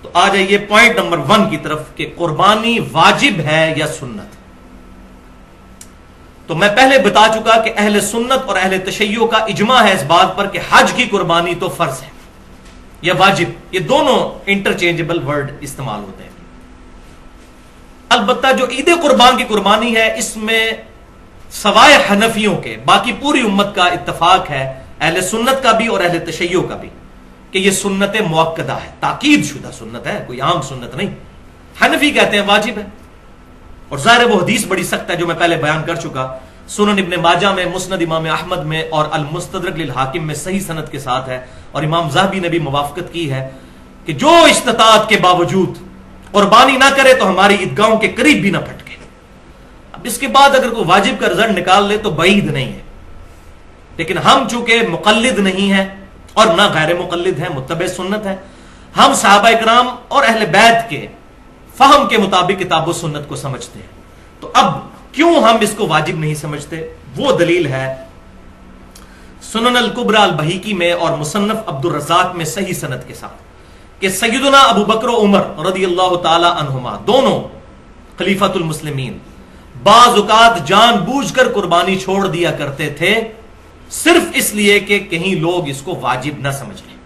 تو آ جائیے point number 1 کی طرف کہ قربانی واجب ہے یا سنت. تو میں پہلے بتا چکا کہ اہل سنت اور اہل تشیع کا اجماع ہے اس بات پر کہ حج کی قربانی تو فرض ہے یا واجب. یہ دونوں انٹرچینجبل ورڈ استعمال ہوتے ہیں. البتہ جو عید قربان کی قربانی ہے اس میں سوائے حنفیوں کے باقی پوری امت کا اتفاق ہے، اہل سنت کا بھی اور اہل تشیع کا بھی، کہ یہ سنت مؤکدہ ہے، تاکید شدہ سنت ہے، کوئی عام سنت نہیں. حنفی کہتے ہیں واجب ہے، اور ظاہر وہ حدیث بڑی سخت ہے جو میں پہلے بیان کر چکا. سنن ابن ماجہ میں، مسند امام احمد میں اور المستدرک للحاکم میں صحیح سند کے ساتھ ہے، اور امام ذہبی نے بھی موافقت کی ہے کہ جو استطاعت کے باوجود قربانی نہ کرے تو ہماری عیدگاہوں کے قریب بھی نہ پھٹکے. اب اس کے بعد اگر کوئی واجب کا رزلٹ نکال لے تو بعید نہیں ہے، لیکن ہم چونکہ مقلد نہیں ہیں اور نہ غیر مقلد ہیں، متبع سنت ہیں، ہم صحابہ اکرام اور اہل بیت کے فہم کے مطابق کتاب و سنت کو سمجھتے ہیں. تو اب کیوں ہم اس کو واجب نہیں سمجھتے؟ وہ دلیل ہے سنن الکبریٰ البہیقی میں اور مصنف عبد الرزاق میں صحیح سند کے ساتھ کہ سیدنا ابو بکر و عمر رضی اللہ تعالی عنہما دونوں خلیفۃ المسلمین بعض اوقات جان بوجھ کر قربانی چھوڑ دیا کرتے تھے، صرف اس لیے کہ کہیں لوگ اس کو واجب نہ سمجھ لیں.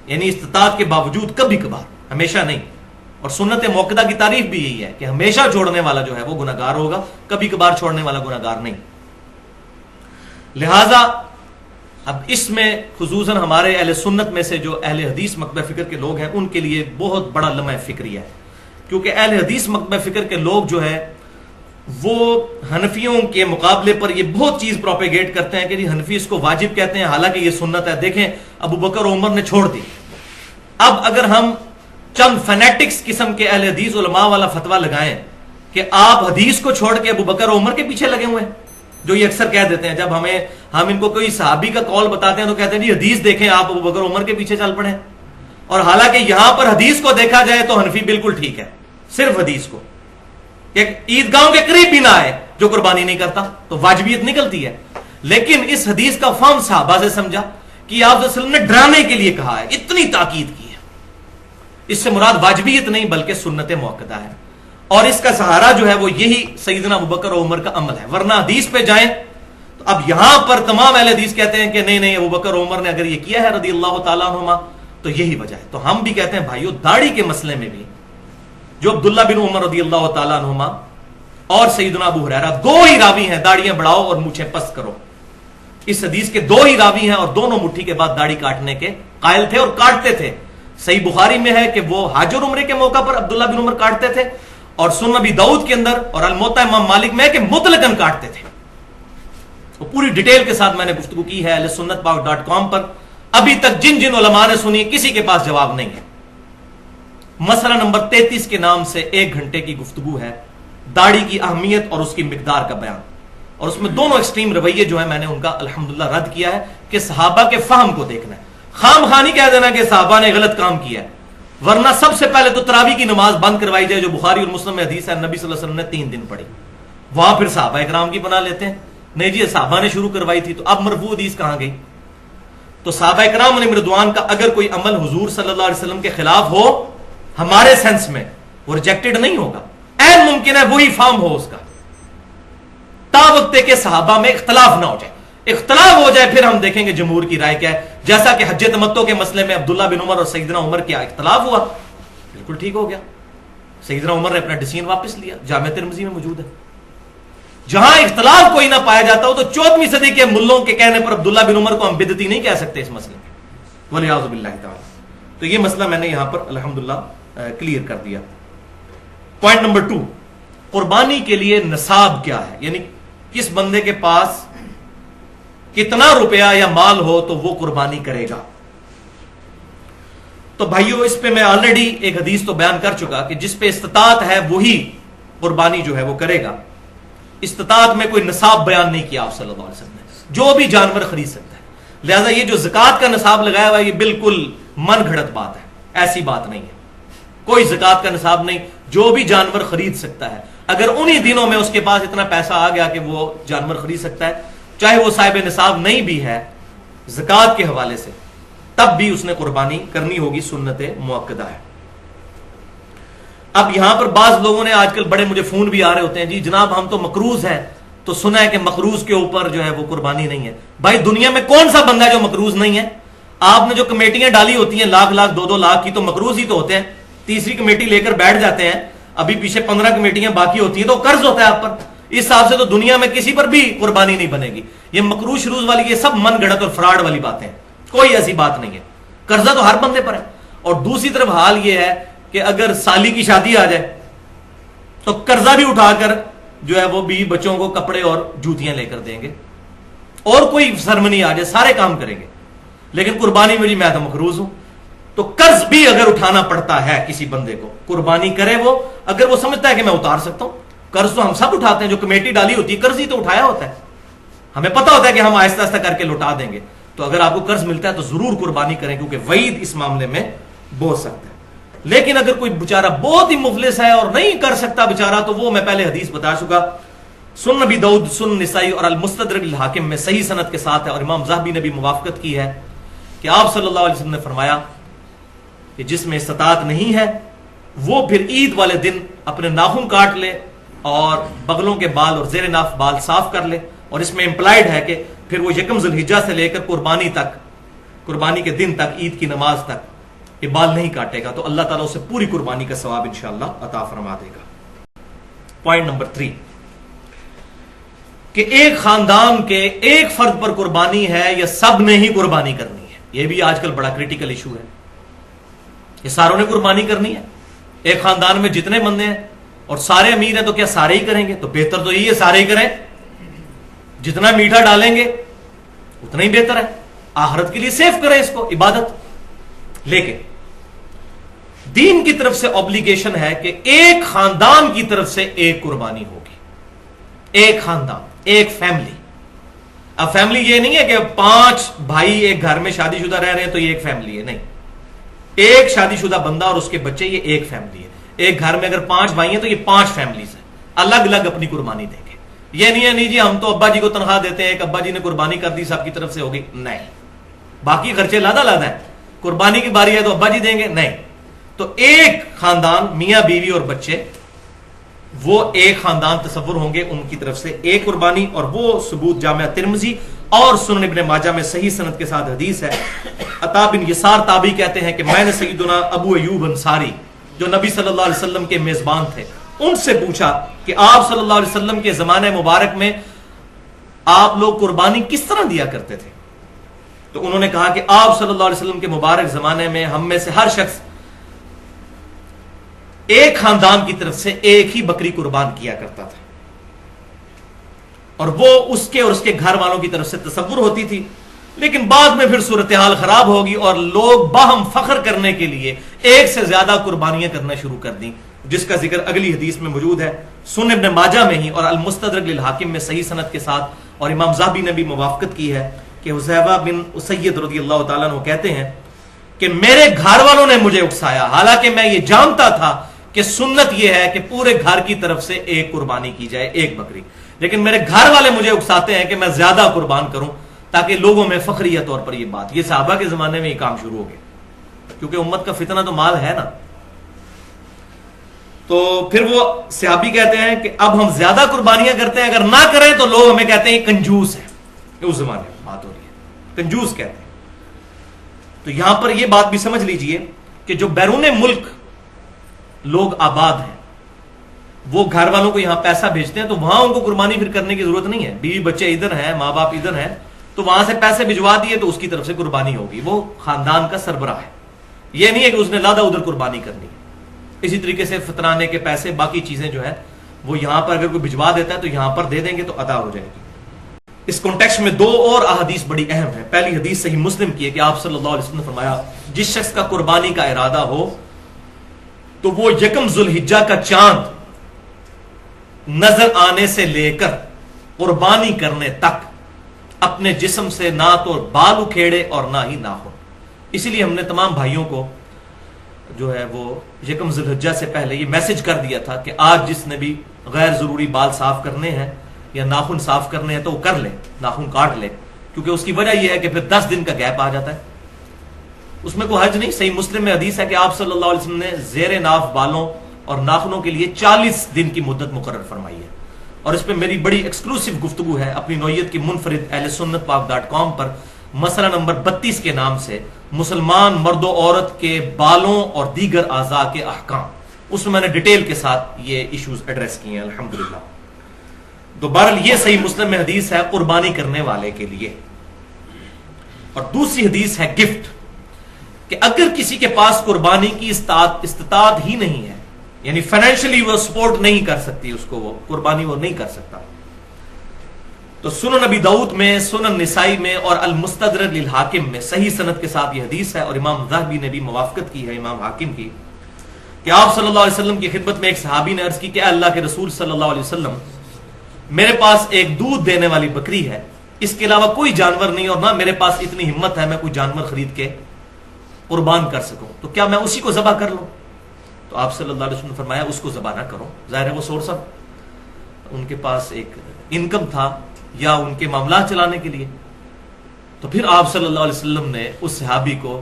یعنی استطاعت کے باوجود کبھی کبھار، ہمیشہ نہیں. اور سنت موقدہ کی تعریف بھی یہی ہے کہ ہمیشہ چھوڑنے والا جو ہے وہ گناہگار ہوگا، کبھی کبھار چھوڑنے والا گناہگار نہیں. لہذا اب اس میں خصوصاً ہمارے اہل سنت میں سے جو اہل حدیث مکتبہ فکر کے لوگ ہیں ان کے لیے بہت بڑا لمحہ فکری ہے، کیونکہ اہل حدیث مکتبہ فکر کے لوگ جو ہے وہ حنفیوں کے مقابلے پر یہ بہت چیز پروپیگیٹ کرتے ہیں کہ حنفی اس کو واجب کہتے ہیں، حالانکہ یہ سنت ہے. دیکھیں ابو بکر و عمر نے چھوڑ دی. اب اگر ہم چند فینیٹکس قسم کے اہل حدیث علماء والا فتویٰ لگائیں کہ آپ حدیث کو چھوڑ کے ابو بکر و عمر کے پیچھے لگے ہوئے ہیں، جو یہ اکثر کہہ دیتے ہیں جب ہم ان کو کوئی صحابی کا قول بتاتے ہیں تو کہتے ہیں جی حدیث دیکھیں آپ ابو بکر و عمر کے پیچھے چل پڑے. اور حالانکہ یہاں پر حدیث کو دیکھا جائے تو حنفی بالکل ٹھیک ہے، صرف حدیث کو کہ عیدگاہوں کے قریب بھی نہ آئے جو قربانی نہیں کرتا تو واجبیت نکلتی ہے. لیکن اس حدیث کا فہم صحابہ سے سمجھا کہ آپ صلی اللہ علیہ وسلم نے ڈرانے کے لیے کہا ہے، اتنی تاکید کی ہے. اس سے مراد واجبیت نہیں بلکہ سنت موقدہ ہے، اور اس کا سہارا جو ہے وہ یہی سیدنا ابوبکر و عمر کا عمل ہے. ورنہ حدیث پہ جائیں تو اب یہاں پر تمام اہل حدیث کہتے ہیں کہ نہیں ابوبکر و عمر نے اگر یہ کیا ہے رضی اللہ تعالیٰ عنہما تو یہی وجہ ہے. تو ہم بھی کہتے ہیں بھائیو داڑھی کے مسئلے میں بھی جو عبداللہ بن عمر رضی اللہ تعالیٰ عنہما اور سیدنا ابو ہریرہ دو ہی راوی ہیں، داڑیاں بڑھاؤ اور مونچھیں پست کرو، اس حدیث کے دو ہی راوی ہیں اور دونوں مٹھی کے بعد داڑھی کاٹنے کے قائل تھے اور کاٹتے تھے. صحیح بخاری میں ہے کہ وہ حج اور عمرے کے موقع پر عبداللہ بن عمر کاٹتے تھے، اور سنن ابی داؤد کے اندر اور الموطا امام مالک میں ہے کہ مطلقاً کاٹتے تھے. وہ پوری ڈیٹیل کے ساتھ میں نے گفتگو کی ہے ahlusunnatpak.com پر. ابھی تک جن علماء نے سنی کسی کے پاس جواب نہیں ہے. مسئلہ نمبر 33 کے نام سے 1 گھنٹے کی گفتگو ہے، داڑھی کی اہمیت اور اس کی مقدار کا بیان، اور اس میں دونوں ایکسٹریم رویے جو ہیں میں نے ان کا الحمدللہ رد کیا ہے کہ صحابہ کے فہم کو دیکھنا ہے. خام خانی کہہ دینا کہ صحابہ نے غلط کام کیا ہے، ورنہ سب سے پہلے تو تراویح کی نماز بند کروائی جائے جو بخاری اور مسلم میں حدیث ہے نبی صلی اللہ علیہ وسلم نے 3 دن پڑھی. وہاں پھر صحابہ اکرام کی بنا لیتے ہیں، نہیں جی صحابہ نے شروع کروائی تھی، تو اب مرفوع حدیث کہاں گئی؟ تو صحابہ اکرام علیہم رضوان کا اگر کوئی عمل حضور صلی اللہ علیہ وسلم کے خلاف ہو ہمارے سینس میں وہ ریجیکٹڈ نہیں ہوگا. این ممکن ہے وہی فارم ہو اس کا، تا وقت کہ صحابہ میں اختلاف نہ ہو جائے. اختلاف ہو جائے پھر ہم دیکھیں گے جمہور کی رائے کیا ہے. جیسا کہ حج تمتع کے مسئلے میں عبداللہ بن عمر اور سیدنا عمر کیا اختلاف ہوا، بالکل ٹھیک ہو گیا. سیدنا عمر نے اپنا ڈیسیژن واپس لیا، جامع ترمذی میں موجود ہے. جہاں اختلاف کوئی نہ پایا جاتا ہو تو 14ویں صدی کے ملوں کے کہنے پر عبداللہ بن عمر کو ہم بدعتی نہیں کہہ سکتے اس مسئلے میں، والعیاذ باللہ تعالی. تو یہ مسئلہ میں نے یہاں پر الحمدللہ کلیئر کر دیا. پوائنٹ نمبر 2، قربانی کے لیے نصاب کیا ہے، یعنی کس بندے کے پاس کتنا روپیہ یا مال ہو تو وہ قربانی کرے گا. تو بھائیو اس پہ میں آلریڈی ایک حدیث تو بیان کر چکا کہ جس پہ استطاعت ہے وہی قربانی جو ہے وہ کرے گا. استطاعت میں کوئی نصاب بیان نہیں کیا آپ صلی اللہ علیہ وسلم نے، جو بھی جانور خرید سکتا ہے. لہذا یہ جو زکوٰۃ کا نصاب لگایا ہوا ہے یہ بالکل من گھڑت بات ہے، ایسی بات نہیں ہے. کوئی زکوٰۃ کا نصاب نہیں، جو بھی جانور خرید سکتا ہے اگر انہی دنوں میں اس کے پاس اتنا پیسہ آ گیا کہ وہ جانور خرید سکتا ہے، چاہے وہ صاحب نصاب نہیں بھی ہے زکوٰۃ کے حوالے سے، تب بھی اس نے قربانی کرنی ہوگی، سنت موقدہ ہے. اب یہاں پر بعض لوگوں نے آج کل بڑے مجھے فون بھی آ رہے ہوتے ہیں، جی جناب ہم تو مقروض ہیں، تو سنا ہے کہ مقروض کے اوپر جو ہے وہ قربانی نہیں ہے۔ بھائی دنیا میں کون سا بندہ ہے جو مقروض نہیں ہے؟ آپ نے جو کمیٹیاں ڈالی ہوتی ہیں لاکھ لاکھ 2-2 لاکھ کی، تو مقروض ہی تو ہوتے ہیں۔ تیسری کمیٹی لے کر بیٹھ جاتے ہیں، ابھی پیچھے 15 کمیٹیاں باقی ہوتی ہیں، تو قرض ہوتا ہے آپ پر۔ اس حساب سے تو دنیا میں کسی پر بھی قربانی نہیں بنے گی۔ یہ مقروض شروع والی یہ سب من گھڑت اور فراڈ والی باتیں ہیں، کوئی ایسی بات نہیں ہے۔ قرضہ تو ہر بندے پر ہے۔ اور دوسری طرف حال یہ ہے کہ اگر سالی کی شادی آ جائے تو قرضہ بھی اٹھا کر جو ہے وہ بیوی بچوں کو کپڑے اور جوتیاں لے کر دیں گے، اور کوئی سرمنی آ جائے سارے کام کریں گے، لیکن قربانی میں جی میں تو مقروض ہوں۔ تو قرض بھی اگر اٹھانا پڑتا ہے کسی بندے کو، قربانی کرے وہ، اگر وہ سمجھتا ہے کہ میں اتار سکتا ہوں۔ قرض تو ہم سب اٹھاتے ہیں، جو کمیٹی ڈالی ہوتی ہے قرض ہی تو اٹھایا ہوتا ہے، ہمیں پتا ہوتا ہے کہ ہم آہستہ آہستہ کر کے لوٹا دیں گے۔ تو اگر آپ کو قرض ملتا ہے تو ضرور قربانی کریں، کیونکہ وعید اس معاملے میں بہت سخت ہے۔ لیکن اگر کوئی بیچارہ بہت ہی مفلس ہے اور نہیں کر سکتا بیچارہ، تو وہ میں پہلے حدیث بتا چکا، سنن نبی داؤد، سنن نسائی اور المستدرک الحاکم میں صحیح سند کے ساتھ ہے، اور امام ذہبی نے بھی موافقت کی ہے کہ آپ صلی اللہ علیہ وسلم نے فرمایا کہ جس میں استطاعت نہیں ہے وہ پھر عید والے دن اپنے ناخن کاٹ لے اور بغلوں کے بال اور زیر ناف بال صاف کر لے، اور اس میں امپلائڈ ہے کہ پھر وہ یکم ذی الحجہ سے لے کر قربانی تک، قربانی کے دن تک، عید کی نماز تک یہ بال نہیں کاٹے گا، تو اللہ تعالیٰ اسے پوری قربانی کا ثواب انشاءاللہ عطا فرما دے گا۔ پوائنٹ نمبر 3 کہ ایک خاندان کے ایک فرد پر قربانی ہے یا سب نے ہی قربانی کرنی ہے، یہ بھی آج کل بڑا کریٹیکل ایشو ہے۔ یہ ساروں نے قربانی کرنی ہے؟ ایک خاندان میں جتنے بندے ہیں اور سارے امیر ہیں تو کیا سارے ہی کریں گے؟ تو بہتر تو یہی ہے سارے ہی کریں، جتنا میٹھا ڈالیں گے اتنا ہی بہتر ہے، آخرت کے لیے سیف کریں اس کو، عبادت۔ لیکن دین کی طرف سے اوبلیگیشن ہے کہ ایک خاندان کی طرف سے ایک قربانی ہوگی، ایک خاندان، ایک فیملی۔ اب فیملی یہ نہیں ہے کہ 5 بھائی ایک گھر میں شادی شدہ رہ رہے ہیں تو یہ ایک فیملی ہے، نہیں، ایک شادی شدہ بندہ اور اس کے بچے، یہ ایک فیملی ہے۔ ایک گھر میں اگر 5 بھائی ہیں تو یہ 5 فیملیز ہیں، الگ الگ اپنی قربانی دیں گے۔ یہ نہیں ہے نہیں جی ہم تو ابا جی کو تنخواہ دیتے ہیں، ایک ابا جی نے قربانی کر دی سب کی طرف سے ہوگی، نہیں، باقی خرچے لادا لادا ہیں، قربانی کی باری ہے تو ابا جی دیں گے، نہیں۔ تو ایک خاندان، میاں بیوی اور بچے، وہ ایک خاندان تصور ہوں گے، ان کی طرف سے ایک قربانی، اور وہ ثبوت جامعہ ترمذی اور سنن ابن ماجہ میں صحیح سند کے ساتھ حدیث ہے۔ عطا بن یسار تابعی کہتے ہیں کہ میں نے سیدنا ابو ایوب انصاری جو نبی صلی اللہ علیہ وسلم کے میزبان تھے ان سے پوچھا کہ آپ صلی اللہ علیہ وسلم کے زمانے مبارک میں آپ لوگ قربانی کس طرح دیا کرتے تھے؟ تو انہوں نے کہا کہ آپ صلی اللہ علیہ وسلم کے مبارک زمانے میں ہم میں سے ہر شخص ایک خاندان کی طرف سے ایک ہی بکری قربان کیا کرتا تھا، اور وہ اس کے اور اس کے گھر والوں کی طرف سے تصور ہوتی تھی۔ لیکن بعد میں پھر صورتحال خراب ہوگی اور لوگ باہم فخر کرنے کے لیے ایک سے زیادہ قربانیاں کرنا شروع کر دیں، جس کا ذکر اگلی حدیث میں موجود ہے، سنن ابن ماجہ میں ہی اور المستدرک للحاکم میں صحیح سند کے ساتھ، اور امام ذہبی نے بھی موافقت کی ہے کہ حذیفہ بن اسید رضی اللہ تعالیٰ عنہ کہتے ہیں کہ میرے گھر والوں نے مجھے اکسایا، حالانکہ میں یہ جانتا تھا کہ سنت یہ ہے کہ پورے گھر کی طرف سے ایک قربانی کی جائے، ایک بکری، لیکن میرے گھر والے مجھے اکساتے ہیں کہ میں زیادہ قربان کروں تاکہ لوگوں میں فخریہ طور پر یہ بات، یہ صحابہ کے زمانے میں یہ کام شروع ہو گیا، کیونکہ امت کا فتنہ تو مال ہے نا۔ تو پھر وہ صحابی کہتے ہیں کہ اب ہم زیادہ قربانیاں کرتے ہیں، اگر نہ کریں تو لوگ ہمیں کہتے ہیں یہ کنجوس ہے، اس زمانے میں بات ہو رہی ہے، کنجوس کہتے ہیں۔ تو یہاں پر یہ بات بھی سمجھ لیجئے کہ جو بیرون ملک لوگ آباد ہیں وہ گھر والوں کو یہاں پیسہ بھیجتے ہیں، تو وہاں ان کو قربانی پھر کرنے کی ضرورت نہیں ہے، بیوی بچے ادھر ہیں، ماں باپ ادھر ہیں، تو وہاں سے پیسے بھجوا دیے تو اس کی طرف سے قربانی ہوگی، وہ خاندان کا سربراہ ہے، یہ نہیں ہے کہ اس نے لادا ادھر قربانی کرنی ہے۔ اسی طریقے سے فطرانے کے پیسے، باقی چیزیں جو ہے وہ یہاں پر اگر کوئی بھجوا دیتا ہے تو یہاں پر دے دیں گے تو ادا ہو جائے گی۔ اس کانٹیکسٹ میں 2 اور احادیث بڑی اہم ہے۔ پہلی حدیث صحیح مسلم کی ہے کہ آپ صلی اللہ علیہ وسلم نے فرمایا جس شخص کا قربانی کا ارادہ ہو تو وہ یکم ذی الحجہ کا چاند نظر آنے سے لے کر قربانی کرنے تک اپنے جسم سے نہ تو بال اکھیڑے اور نہ ہی ناخن۔ اسی لیے ہم نے تمام بھائیوں کو جو ہے وہ یکم ذی الحجہ سے پہلے یہ میسج کر دیا تھا کہ آج جس نے بھی غیر ضروری بال صاف کرنے ہیں یا ناخن صاف کرنے ہیں تو وہ کر لے، ناخن کاٹ لے، کیونکہ اس کی وجہ یہ ہے کہ پھر 10 دن کا گیپ آ جاتا ہے، اس میں کوئی حرج نہیں۔ صحیح مسلم میں حدیث ہے کہ آپ صلی اللہ علیہ وسلم نے زیر ناف بالوں اور ناخنوں کے لیے 40 دن کی مدت مقرر فرمائی ہے. اور اس پہ میری بڑی ایکسکلوسیو گفتگو ہے اپنی نوعیت کی منفرد اہل سنت پاک.com پر مسئلہ نمبر 32 کے نام سے مسلمان مرد و عورت کے بالوں اور دیگر اعضاء کے احکام. اس میں نے ڈیٹیل کے ساتھ یہ ایشوز ایڈریس کیے ہیں الحمدللہ. تو بہرحال یہ صحیح مسلم میں حدیث ہے قربانی کرنے والے کے لیے. اور دوسری حدیث ہے گفٹ، کہ اگر کسی کے پاس قربانی کی استطاعت ہی نہیں ہے، یعنی فائنینشلی وہ سپورٹ نہیں کر سکتی اس کو، وہ قربانی وہ نہیں کر سکتا، تو سنن نبی داؤد میں، سنن نسائی میں اور المستدرک للحاکم میں صحیح سند کے ساتھ یہ حدیث ہے. اور امام ذہبی نے بھی موافقت کی ہے امام حاکم کی، کہ آپ صلی اللہ علیہ وسلم کی خدمت میں ایک صحابی نے عرض کی کہ اے اللہ کے رسول صلی اللہ علیہ وسلم، میرے پاس ایک دودھ دینے والی بکری ہے، اس کے علاوہ کوئی جانور نہیں، اور نہ میرے پاس اتنی ہمت ہے میں کوئی جانور خرید کے قربان کر سکوں، تو کیا میں اسی کو ذبح کر لوں؟ تو آپ صلی اللہ علیہ وسلم نے فرمایا اس کو ذبح نہ کرو. ظاہر ہے وہ سورس آف ان کے پاس ایک انکم تھا یا ان کے معاملات چلانے کے لیے. تو پھر آپ صلی اللہ علیہ وسلم نے اس صحابی کو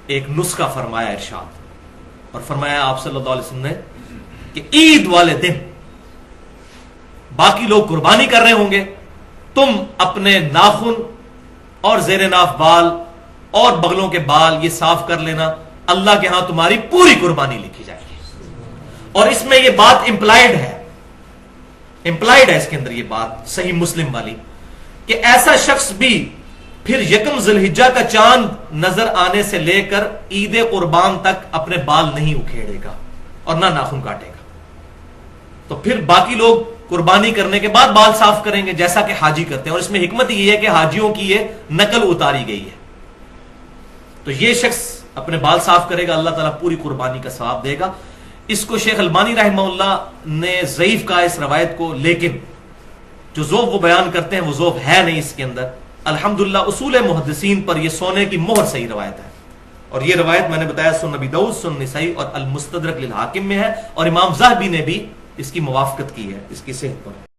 ایک نسخہ فرمایا ارشاد، اور فرمایا آپ صلی اللہ علیہ وسلم نے کہ عید والے دن باقی لوگ قربانی کر رہے ہوں گے، تم اپنے ناخن اور زیر ناف بال اور بغلوں کے بال یہ صاف کر لینا، اللہ کے ہاں تمہاری پوری قربانی لکھی جائے گی. اور اس میں یہ بات امپلائڈ ہے اس کے اندر یہ بات صحیح مسلم والی، کہ ایسا شخص بھی پھر یکم ذی الحجہ کا چاند نظر آنے سے لے کر عید قربان تک اپنے بال نہیں اکھیڑے گا اور نہ ناخن کاٹے گا. تو پھر باقی لوگ قربانی کرنے کے بعد بال صاف کریں گے جیسا کہ حاجی کرتے ہیں. اور اس میں حکمت یہ ہے کہ حاجیوں کی یہ نقل اتاری گئی ہے. تو یہ شخص اپنے بال صاف کرے گا، اللہ تعالیٰ پوری قربانی کا ثواب دے گا. اس کو شیخ البانی رحمہ اللہ نے ضعیف کہا اس روایت کو، لیکن جو ذوق وہ بیان کرتے ہیں وہ ذوق ہے نہیں اس کے اندر. الحمدللہ اصول محدثین پر یہ سونے کی مہر صحیح روایت ہے. اور یہ روایت میں نے بتایا سنن نبی داؤد، سنن نسائی اور المستدرک للحاکم میں ہے، اور امام ذہبی نے بھی اس کی موافقت کی ہے اس کی صحت پر.